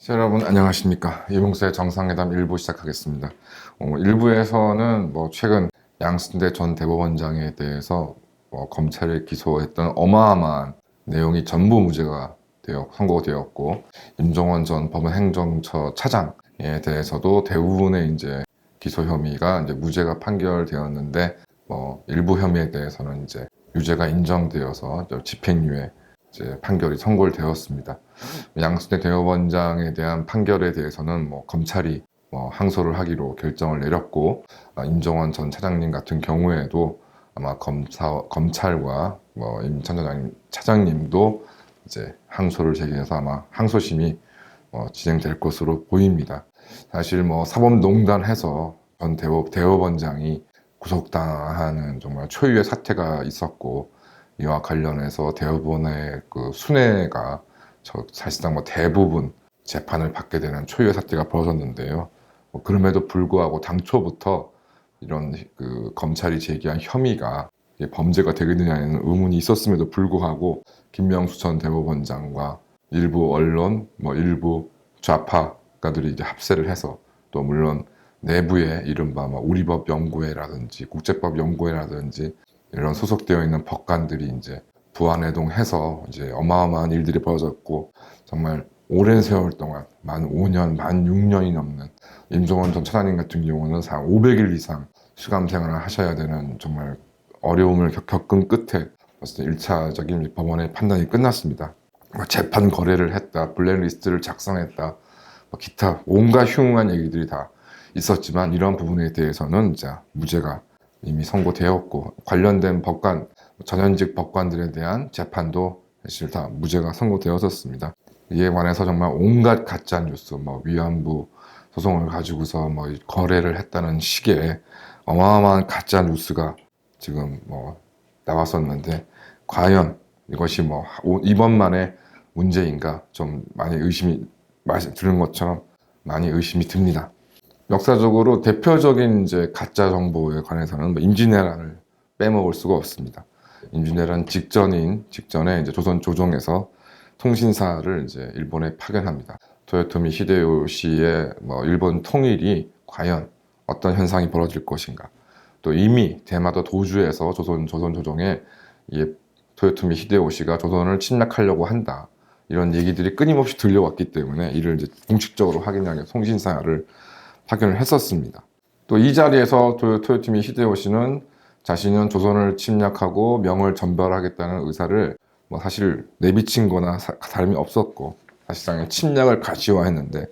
여러분 안녕하십니까. 이봉수의 정상회담 1부 시작하겠습니다. 1부에서는 최근 양승태 전 대법원장에 대해서 검찰에 기소했던 어마어마한 내용이 전부 무죄가 선고되었고, 임종원 전 법원행정처 차장에 대해서도 대부분의 이제 기소 혐의가 이제 무죄가 판결되었는데, 일부 혐의에 대해서는 이제 유죄가 인정되어서 집행유예 이제 판결이 선고를 되었습니다. 양승태 대법원장에 대한 판결에 대해서는 검찰이 항소를 하기로 결정을 내렸고, 임종원 전 차장님 같은 경우에도 아마 검찰과 임 차장님도 이제 항소를 제기해서 아마 항소심이 진행될 것으로 보입니다. 사실 사법농단해서 전 대법원장이 구속당하는 정말 초유의 사태가 있었고, 이와 관련해서 대법원의 그 순회가 사실상 대부분 재판을 받게 되는 초유의 사태가 벌어졌는데요. 그럼에도 불구하고 당초부터 이런 검찰이 제기한 혐의가 범죄가 되겠느냐는 의문이 있었음에도 불구하고 김명수 전 대법원장과 일부 언론, 일부 좌파가들이 이제 합세를 해서, 또 물론 내부에 이른바 우리법연구회라든지 국제법연구회라든지 이런 소속되어 있는 법관들이 이제 부안해동해서 이제 어마어마한 일들이 벌어졌고, 정말 오랜 세월 동안 만 5년, 만 6년이 넘는 임종원 전 차장님 같은 경우는 500일 이상 수감 생활을 하셔야 되는 정말 어려움을 겪은 끝에 1차적인 법원의 판단이 끝났습니다. 재판 거래를 했다, 블랙리스트를 작성했다, 기타 온갖 흉흉한 얘기들이 다 있었지만, 이런 부분에 대해서는 이제 무죄가 이미 선고되었고, 관련된 전현직 법관들에 대한 재판도 사실 다 무죄가 선고되었었습니다. 이에 관해서 정말 온갖 가짜 뉴스, 위안부 소송을 가지고서 거래를 했다는 식의 어마어마한 가짜 뉴스가 지금 나왔었는데, 과연 이것이 이번만의 문제인가 좀 많이 들은 것처럼 많이 의심이 듭니다. 역사적으로 대표적인 이제 가짜 정보에 관해서는 임진왜란을 빼먹을 수가 없습니다. 임진왜란 직전에 이제 조선 조정에서 통신사를 이제 일본에 파견합니다. 토요토미 히데요시의 일본 통일이 과연 어떤 현상이 벌어질 것인가. 또 이미 대마도 도주에서 조선 조정에 토요토미 히데요시가 조선을 침략하려고 한다, 이런 얘기들이 끊임없이 들려왔기 때문에 이를 이제 공식적으로 확인하기 위해 통신사를 파견을 했었습니다. 또 이 자리에서 토요토미 히데요시는 자신은 조선을 침략하고 명을 전멸하겠다는 의사를 사실 내비친 거나 다름이 없었고, 사실상 침략을 가시화했는데,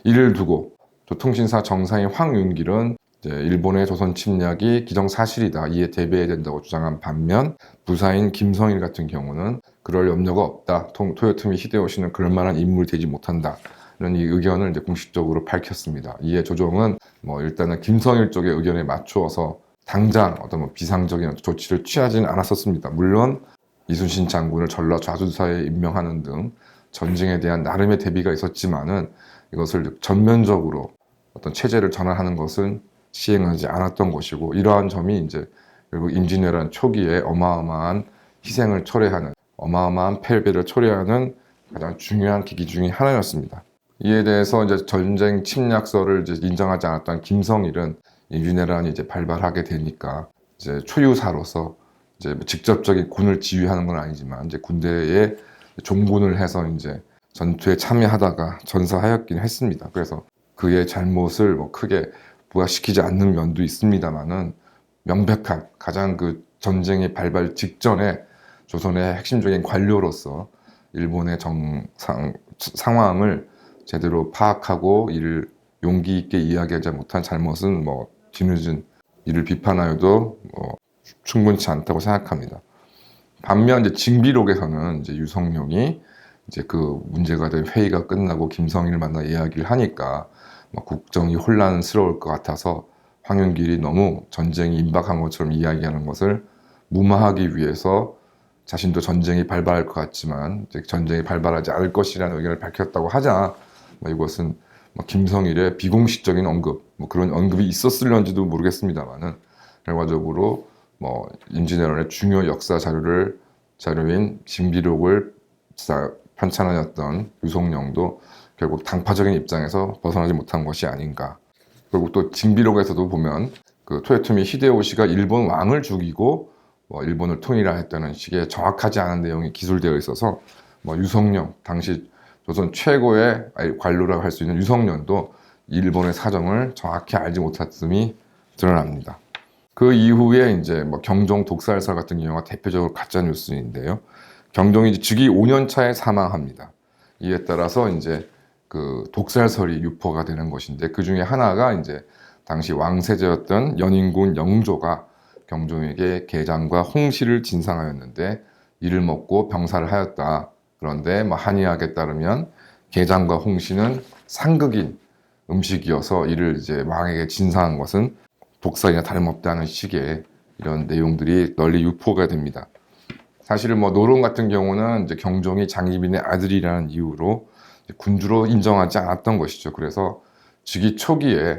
이를 두고 또 통신사 정상인 황윤길은 이제 일본의 조선 침략이 기정사실이다, 이에 대비해야 된다고 주장한 반면, 부사인 김성일 같은 경우는 그럴 염려가 없다, 토요토미 히데요시는 그럴 만한 인물이 되지 못한다, 이런 이 의견을 이제 공식적으로 밝혔습니다. 이에 조정은 일단은 김성일 쪽의 의견에 맞추어서 당장 어떤 비상적인 조치를 취하지는 않았었습니다. 물론 이순신 장군을 전라 좌주사에 임명하는 등 전쟁에 대한 나름의 대비가 있었지만은, 이것을 전면적으로 어떤 체제를 전환하는 것은 시행하지 않았던 것이고, 이러한 점이 이제 결국 임진왜란 초기에 어마어마한 희생을 초래하는, 어마어마한 패배를 초래하는 가장 중요한 계기 중의 하나였습니다. 이에 대해서 이제 전쟁 침략서를 이제 인정하지 않았던 김성일은 임진왜란이 이제 발발하게 되니까 이제 초유사로서 이제 직접적인 군을 지휘하는 건 아니지만 이제 군대에 종군을 해서 이제 전투에 참여하다가 전사하였긴 했습니다. 그래서 그의 잘못을 크게 부각시키지 않는 면도 있습니다만은, 명백한 가장 전쟁의 발발 직전에 조선의 핵심적인 관료로서 일본의 상황을 제대로 파악하고 이를 용기 있게 이야기하지 못한 잘못은 뒤늦은 이를 비판하여도 충분치 않다고 생각합니다. 반면 이제 징비록에서는 이제 유성룡이 이제 그 문제가 된 회의가 끝나고 김성일을 만나 이야기를 하니까 국정이 혼란스러울 것 같아서 황윤길이 너무 전쟁이 임박한 것처럼 이야기하는 것을 무마하기 위해서 자신도 전쟁이 발발할 것 같지만 이제 전쟁이 발발하지 않을 것이라는 의견을 밝혔다고 하자, 이것은 김성일의 비공식적인 언급, 그런 언급이 있었을런지도 모르겠습니다만은, 결과적으로 임진왜란의 중요 역사 자료인 징비록을 편찬하였던 유성룡도 결국 당파적인 입장에서 벗어나지 못한 것이 아닌가. 그리고 또 징비록에서도 보면 그 토요토미 히데요시가 일본 왕을 죽이고 일본을 통일하였다는 식의 정확하지 않은 내용이 기술되어 있어서 유성룡, 당시 조선 최고의 관료라고 할 수 있는 유성룡도 일본의 사정을 정확히 알지 못했음이 드러납니다. 그 이후에 이제 경종 독살설 같은 경우가 대표적으로 가짜 뉴스인데요. 경종이 이제 즉위 5년 차에 사망합니다. 이에 따라서 이제 그 독살설이 유포가 되는 것인데, 그 중에 하나가 이제 당시 왕세자였던 연인군 영조가 경종에게 게장과 홍시를 진상하였는데 이를 먹고 병사를 하였다. 그런데 한의학에 따르면 게장과 홍시는 상극인 음식이어서 이를 이제 왕에게 진상한 것은 독살이나 다름없다는 식의 이런 내용들이 널리 유포가 됩니다. 사실은 노론 같은 경우는 이제 경종이 장희빈의 아들이라는 이유로 군주로 인정하지 않았던 것이죠. 그래서 즉위 초기에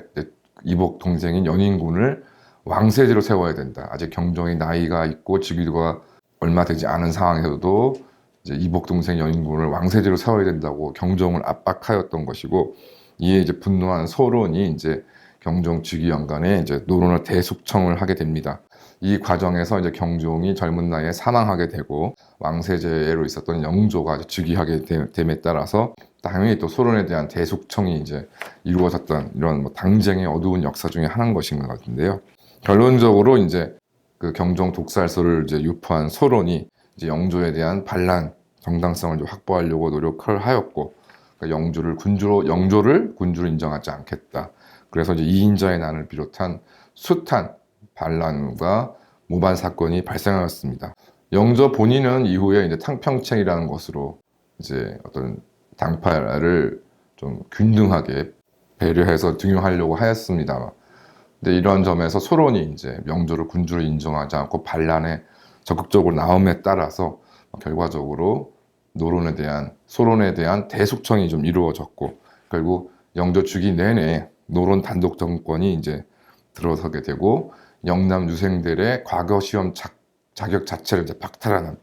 이복 동생인 연인군을 왕세제로 세워야 된다. 아직 경종이 나이가 있고 즉위가 얼마 되지 않은 상황에서도 이제 이복 동생 연인군을 왕세제로 세워야 된다고 경종을 압박하였던 것이고, 이에 이제 분노한 소론이 이제 경종 즉위 연간에 이제 노론을 대숙청을 하게 됩니다. 이 과정에서 이제 경종이 젊은 나이에 사망하게 되고 왕세제로 있었던 영조가 즉위하게 됨에 따라서 당연히 또 소론에 대한 대숙청이 이제 이루어졌던 이런 당쟁의 어두운 역사 중에 하나인 것인 것 같은데요. 결론적으로 이제 그 경종 독살설을 이제 유포한 소론이 이제 영조에 대한 반란 정당성을 확보하려고 노력을 하였고, 그러니까 영조를 군주로 인정하지 않겠다. 그래서 이제 이인자의 난을 비롯한 숱한 반란과 모반 사건이 발생하였습니다. 영조 본인은 이후에 이제 탕평책이라는 것으로 이제 어떤 당파를 좀 균등하게 배려해서 등용하려고 하였습니다. 근데 이런 점에서 소론이 이제 명조를 군주로 인정하지 않고 반란에 적극적으로 나옴에 따라서 결과적으로 소론에 대한 대숙청이 좀 이루어졌고, 결국 영조 즉위 내내 노론 단독 정권이 이제 들어서게 되고 영남 유생들의 과거 시험 자격 자체를 이제 박탈하는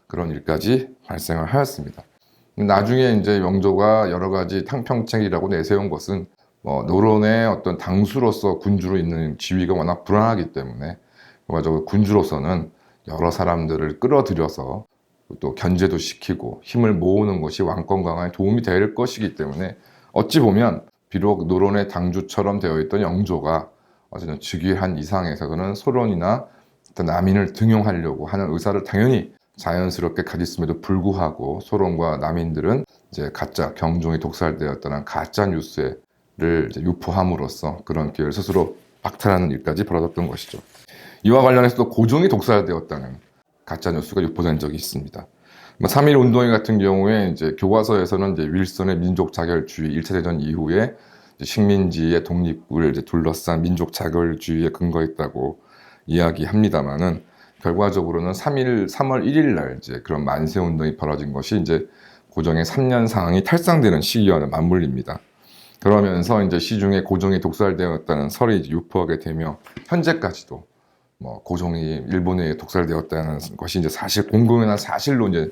그런 일까지 발생을 하였습니다. 나중에 이제 영조가 여러 가지 탕평책이라고 내세운 것은 노론의 어떤 당수로서 군주로 있는 지위가 워낙 불안하기 때문에 결과적으로 군주로서는 여러 사람들을 끌어들여서 또 견제도 시키고 힘을 모으는 것이 왕권 강화에 도움이 될 것이기 때문에, 어찌 보면 비록 노론의 당주처럼 되어 있던 영조가 어쨌든 즉위한 이상에서는 소론이나 남인을 등용하려고 하는 의사를 당연히 자연스럽게 가졌음에도 불구하고 소론과 남인들은 이제 가짜 경종이 독살되었다는 가짜 뉴스를 이제 유포함으로써 그런 기회를 스스로 박탈하는 일까지 벌어졌던 것이죠. 이와 관련해서도 고종이 독살되었다는 가짜 뉴스가 유포된 적이 있습니다. 3.1 운동 같은 경우에 이제 교과서에서는 이제 윌슨의 민족 자결주의 1차 대전 이후에 식민지의 독립을 이제 둘러싼 민족 자결주의에 근거했다고 이야기합니다만은, 결과적으로는 3월 1일 날 이제 그런 만세 운동이 벌어진 것이 이제 고종의 3년 상황이 탈상되는 시기와는 맞물립니다. 그러면서 이제 시중에 고종이 독살되었다는 설이 이제 유포하게 되며 현재까지도 고종이 일본에 의해 독살되었다는 것이 이제 사실 공공연한 사실로 이제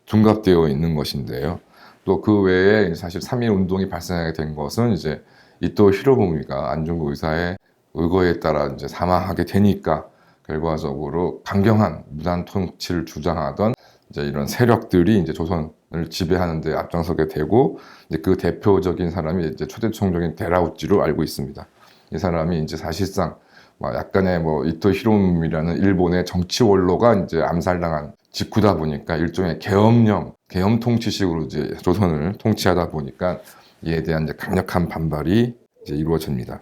둔갑되어 있는 것인데요. 또 그 외에 사실 3.1 운동이 발생하게 된 것은 이제 이토 히로부미가 안중근 의사의 의거에 따라 이제 사망하게 되니까 결과적으로 강경한 무단 통치를 주장하던 이제 이런 세력들이 이제 조선을 지배하는 데 앞장서게 되고, 이제 그 대표적인 사람이 이제 초대 총독인 데라우찌로 알고 있습니다. 이 사람이 이제 사실상 약간의 이토 히로부미라는 일본의 정치 원로가 이제 암살당한 직후다 보니까 일종의 계엄 통치식으로 이제 조선을 통치하다 보니까 이에 대한 이제 강력한 반발이 이제 이루어집니다.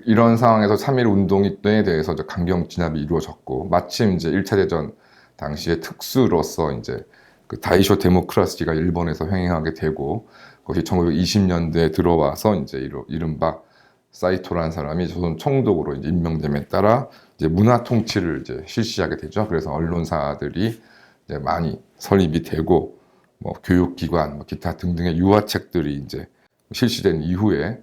이런 상황에서 3.1 운동에 대해서 이제 강경 진압이 이루어졌고, 마침 이제 1차 대전 당시의 특수로서 이제 그 다이쇼 데모크라시가 일본에서 횡행하게 되고, 그것이 1920년대에 들어와서 이제 이른바 사이토라는 사람이 조선 총독으로 이제 임명됨에 따라 이제 문화 통치를 이제 실시하게 되죠. 그래서 언론사들이 이제 많이 설립이 되고, 교육기관, 기타 등등의 유화책들이 이제 실시된 이후에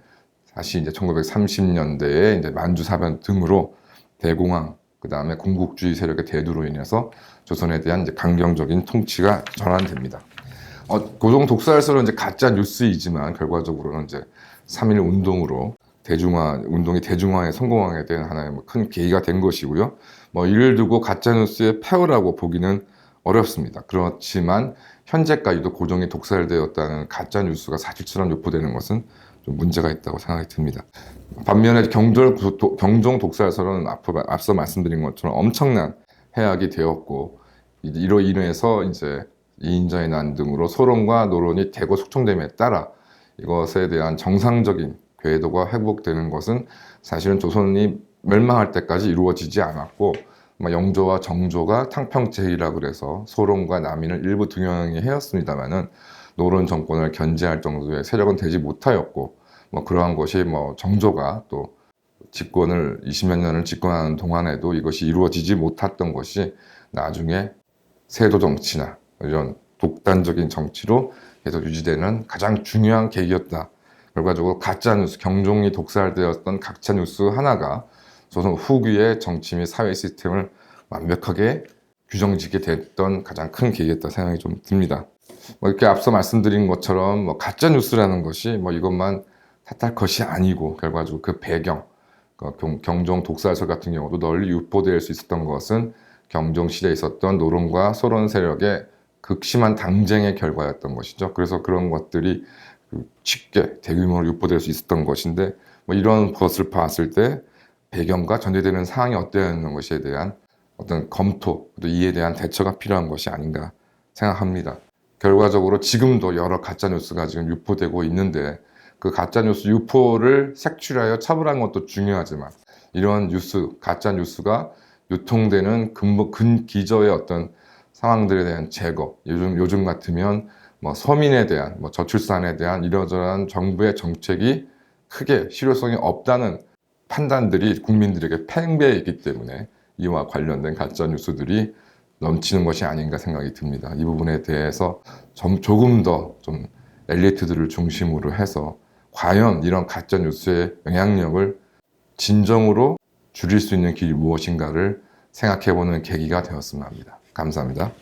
다시 이제 1930년대에 이제 만주사변 등으로 대공황, 그 다음에 군국주의 세력의 대두로 인해서 조선에 대한 이제 강경적인 통치가 전환됩니다. 고종 독살설은 이제 가짜 뉴스이지만 결과적으로는 이제 3.1 운동으로 운동이 대중화에 성공하게 된 하나의 큰 계기가 된 것이고요. 이를 두고 가짜 뉴스의 폐허라고 보기는 어렵습니다. 그렇지만 현재까지도 고종이 독살되었다는 가짜 뉴스가 사실처럼 유포되는 것은 좀 문제가 있다고 생각이 듭니다. 반면에 경종 독살설은 앞서 말씀드린 것처럼 엄청난 해악이 되었고, 이로 인해서 이제 이인자의 난 등으로 소론과 노론이 대거 숙청됨에 따라 이것에 대한 정상적인 궤도가 회복되는 것은 사실은 조선이 멸망할 때까지 이루어지지 않았고, 영조와 정조가 탕평제의라 그래서 소론과 남인을 일부 등용해 했습니다만은 노론 정권을 견제할 정도의 세력은 되지 못하였고, 그러한 것이 정조가 또 집권을 20몇 년을 집권하는 동안에도 이것이 이루어지지 못했던 것이 나중에 세도 정치나 이런 독단적인 정치로 계속 유지되는 가장 중요한 계기였다. 결과적으로 가짜뉴스, 경종이 독살되었던 가짜뉴스 하나가 조선 후기의 정치 및 사회 시스템을 완벽하게 규정짓게 됐던 가장 큰 계기였다 생각이 좀 듭니다. 이렇게 앞서 말씀드린 것처럼 가짜뉴스라는 것이 이것만 탓할 것이 아니고, 결과적으로 그 배경, 경종 독살설 같은 경우도 널리 유포될 수 있었던 것은 경종 시대에 있었던 노론과 소론 세력의 극심한 당쟁의 결과였던 것이죠. 그래서 그런 것들이 쉽게 대규모로 유포될 수 있었던 것인데, 이런 것을 봤을 때 배경과 전제되는 상황이 어떠했는 것에 대한 어떤 검토, 또 이에 대한 대처가 필요한 것이 아닌가 생각합니다. 결과적으로 지금도 여러 가짜뉴스가 지금 유포되고 있는데, 그 가짜뉴스 유포를 색출하여 처벌하는 것도 중요하지만, 이런 가짜뉴스가 유통되는 근기저의 어떤 상황들에 대한 제거, 요즘 같으면 서민에 대한, 저출산에 대한 이러저러한 정부의 정책이 크게 실효성이 없다는 판단들이 국민들에게 팽배해 있기 때문에 이와 관련된 가짜 뉴스들이 넘치는 것이 아닌가 생각이 듭니다. 이 부분에 대해서 조금 더 좀 엘리트들을 중심으로 해서 과연 이런 가짜 뉴스의 영향력을 진정으로 줄일 수 있는 길이 무엇인가를 생각해보는 계기가 되었으면 합니다. 감사합니다.